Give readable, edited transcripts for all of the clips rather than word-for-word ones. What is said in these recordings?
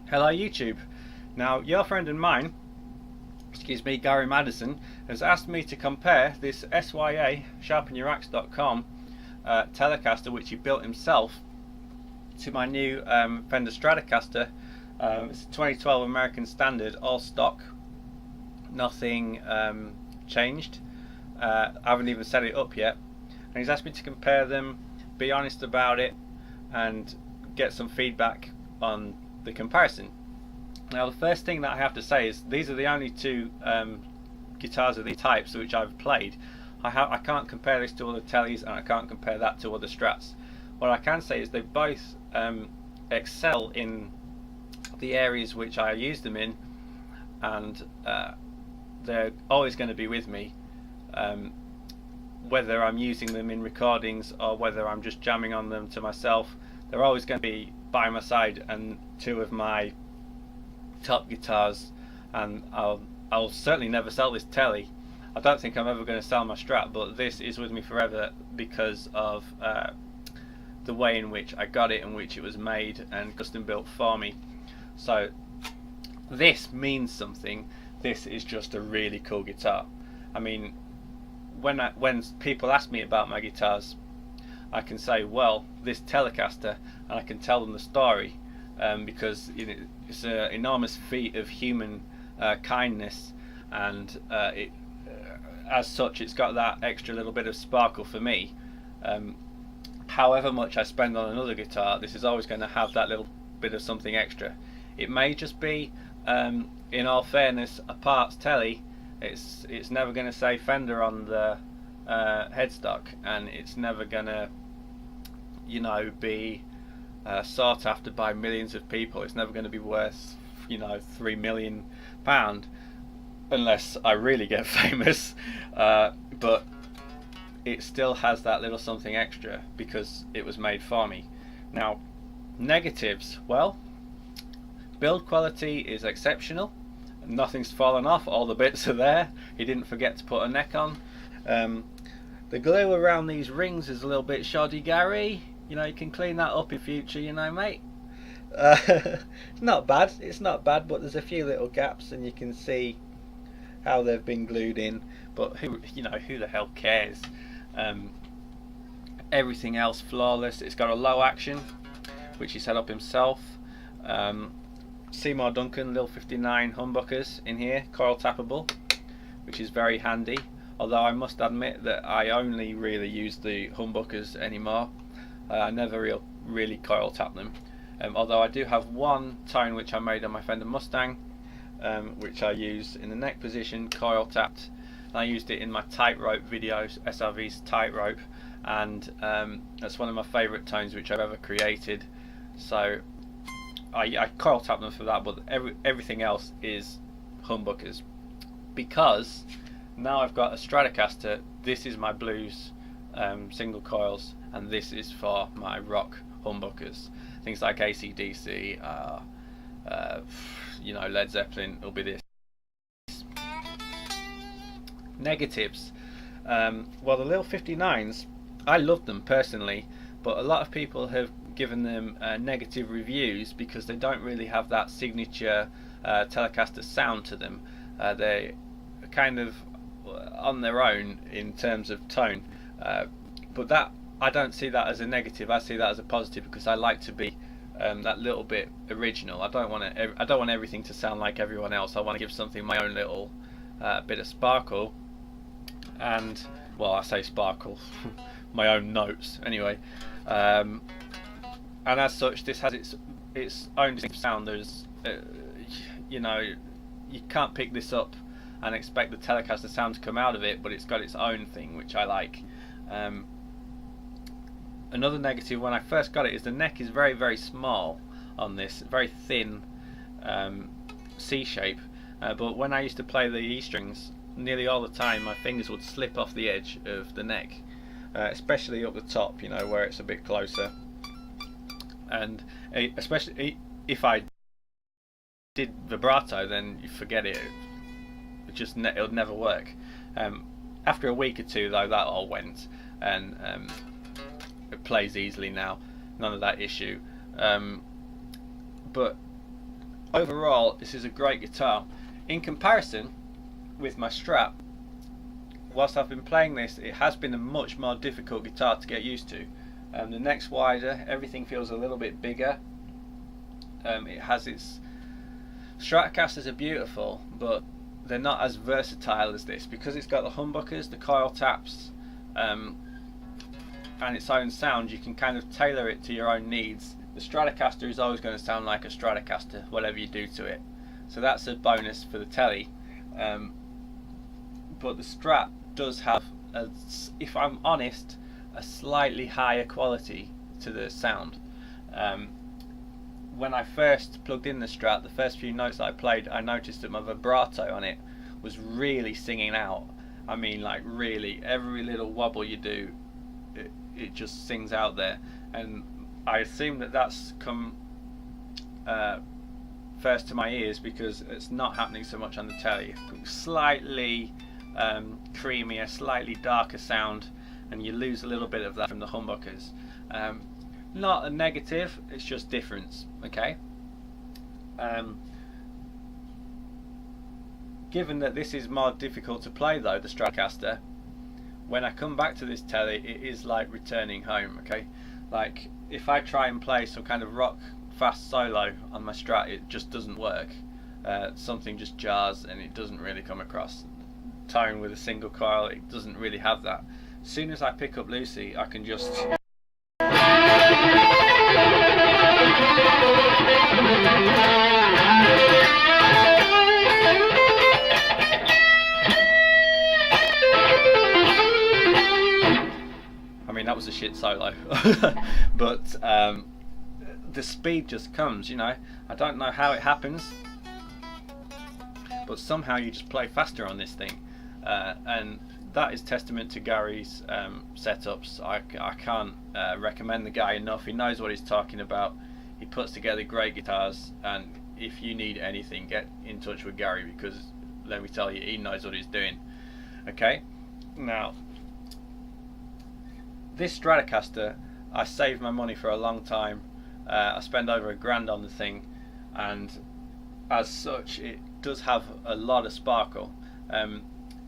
Hello YouTube. Now your friend and mine, excuse me, Gary Madison, has asked me to compare this SYA sharpenyouraxe.com Telecaster, which he built himself, to my new Fender Stratocaster. It's a 2012 American Standard, all stock, nothing changed. I haven't even set it up yet, and he's asked me to compare them, be honest about it, and get some feedback on the comparison. Now the first thing that I have to say is these are the only two guitars of these types which I've played. I can't compare this to other Tellies, and I can't compare that to other Strats. What I can say is they both excel in the areas which I use them in, and they're always going to be with me, whether I'm using them in recordings or whether I'm just jamming on them to myself. They're always going to be by my side, and two of my top guitars. And I'll certainly never sell this Telly. I don't think I'm ever going to sell my Strat, but this is with me forever because of the way in which I got it, in which it was made and custom built for me. So this means something. This is just a really cool guitar. I mean, when people ask me about my guitars, I can say, well, this Telecaster, and I can tell them the story, because it's an enormous feat of human kindness, and as such it's got that extra little bit of sparkle for me. However much I spend on another guitar, this is always going to have that little bit of something extra. It may just be, in all fairness, a parts Telly. It's never going to say Fender on the headstock, and it's never going to, be sought after by millions of people. It's never going to be worth, £3 million, unless I really get famous. But it still has that little something extra because it was made for me. Now, negatives. Well, build quality is exceptional. Nothing's fallen off. All the bits are there. He didn't forget to put a neck on. The glue around these rings is a little bit shoddy, Gary. You can clean that up in future, mate. Not bad. It's not bad, but there's a few little gaps, and you can see how they've been glued in. But who the hell cares? Everything else flawless. It's got a low action, which he set up himself. Seymour Duncan Lil 59 humbuckers in here, coil tappable, which is very handy. Although I must admit that I only really use the humbuckers anymore. I never really coil tap them. Although I do have one tone which I made on my Fender Mustang, which I use in the neck position, coil tapped. And I used it in my tightrope videos, SRV's tightrope, and that's one of my favourite tones which I've ever created. So I coil tap them for that, but everything else is humbuckers. Because now I've got a Stratocaster, this is my blues single coils, and this is for my rock humbuckers. Things like AC/DC, Led Zeppelin will be this. Negatives. Well, the Lil 59s, I love them personally, but a lot of people have given them negative reviews because they don't really have that signature Telecaster sound to them. They're kind of on their own in terms of tone, but that, I don't see that as a negative. I see that as a positive, because I like to be that little bit original. I don't want everything to sound like everyone else. I want to give something my own little bit of sparkle, and well, I say sparkle, my own notes anyway. And as such, this has its own distinct sound. There's you can't pick this up and expect the Telecaster sound to come out of it, but it's got its own thing which I like. Another negative when I first got it is the neck is very, very small on this, very thin C shape, but when I used to play the E strings, nearly all the time my fingers would slip off the edge of the neck, especially up the top, where it's a bit closer, and especially if I did vibrato, then you forget it. It would never work. After a week or two though, that all went, and it plays easily now, none of that issue. But overall this is a great guitar. In comparison with my Strat, whilst I've been playing this, it has been a much more difficult guitar to get used to. The neck's wider, everything feels a little bit bigger. It has its Stratocasters are beautiful, but they're not as versatile as this because it's got the humbuckers, the coil taps, and its own sound. You can kind of tailor it to your own needs. The Stratocaster is always going to sound like a Stratocaster, whatever you do to it. So that's a bonus for the Telly. But the Strat does have, if I'm honest, a slightly higher quality to the sound. When I first plugged in the Strat, the first few notes that I played, I noticed that my vibrato on it was really singing out. I mean, like really, every little wobble you do, it just sings out there. And I assume that that's come first to my ears because it's not happening so much on the Telly. Slightly creamier, slightly darker sound, and you lose a little bit of that from the humbuckers. Not a negative, it's just difference. Okay. Given that this is more difficult to play though, the Stratocaster, when I come back to this Telly, it is like returning home. Okay, like if I try and play some kind of rock fast solo on my Strat, it just doesn't work. Something just jars and it doesn't really come across. Tone with a single coil, it doesn't really have that. As soon as I pick up Lucy, I can just that was a shit solo. But the speed just comes, you know. I don't know how it happens, but somehow you just play faster on this thing, and that is testament to Gary's setups. I can't recommend the guy enough. He knows what he's talking about. He puts together great guitars, and if you need anything, get in touch with Gary, because let me tell you, he knows what he's doing. Okay, now this Stratocaster, I saved my money for a long time. I spent over $1,000 on the thing, and as such it does have a lot of sparkle.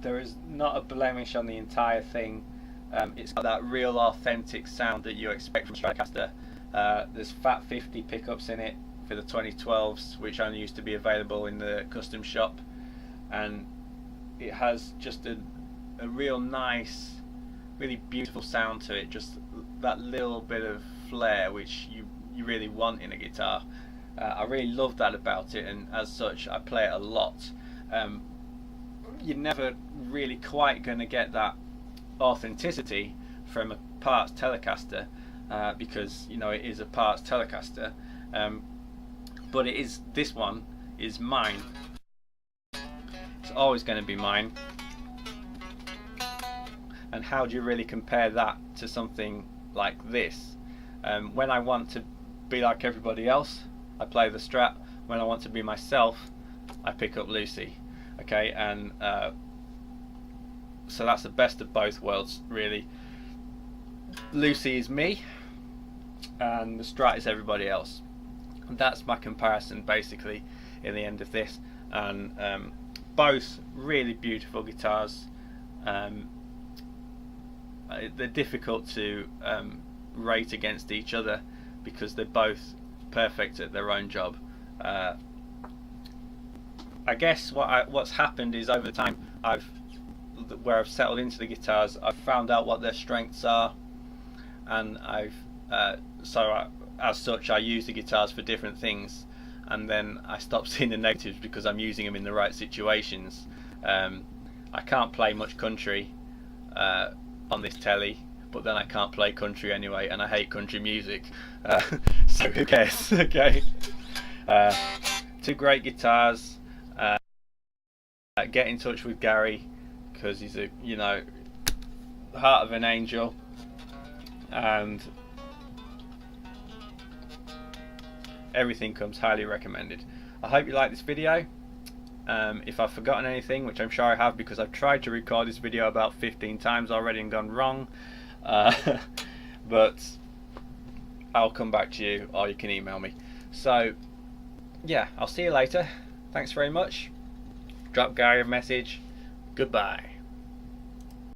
There is not a blemish on the entire thing. It's got that real authentic sound that you expect from Stratocaster. There's Fat 50 pickups in it for the 2012s, which only used to be available in the custom shop, and it has just a real nice, really beautiful sound to it, just that little bit of flair which you really want in a guitar. I really love that about it, and as such I play it a lot. You're never really quite going to get that authenticity from a parts Telecaster, because you know it is a parts Telecaster, but it is, this one is mine. It's always going to be mine. And how do you really compare that to something like this? When I want to be like everybody else, I play the Strat. When I want to be myself, I pick up Lucy. Okay, and so that's the best of both worlds, really. Lucy is me, and the Strat is everybody else. And that's my comparison, basically, in the end of this. And both really beautiful guitars. They're difficult to rate against each other because they're both perfect at their own job. I guess what's happened is over time, where I've settled into the guitars, I've found out what their strengths are, and as such I use the guitars for different things, and then I stop seeing the negatives because I'm using them in the right situations. I can't play much country on this Telly, but then I can't play country anyway, and I hate country music, so who cares? Okay, two great guitars. Get in touch with Gary, because he's a, you know, heart of an angel, and everything comes highly recommended. I hope you like this video. If I've forgotten anything, which I'm sure I have because I've tried to record this video about 15 times already and gone wrong, but I'll come back to you, or you can email me. So yeah, I'll see you later. Thanks very much. Drop Gary a message. Goodbye.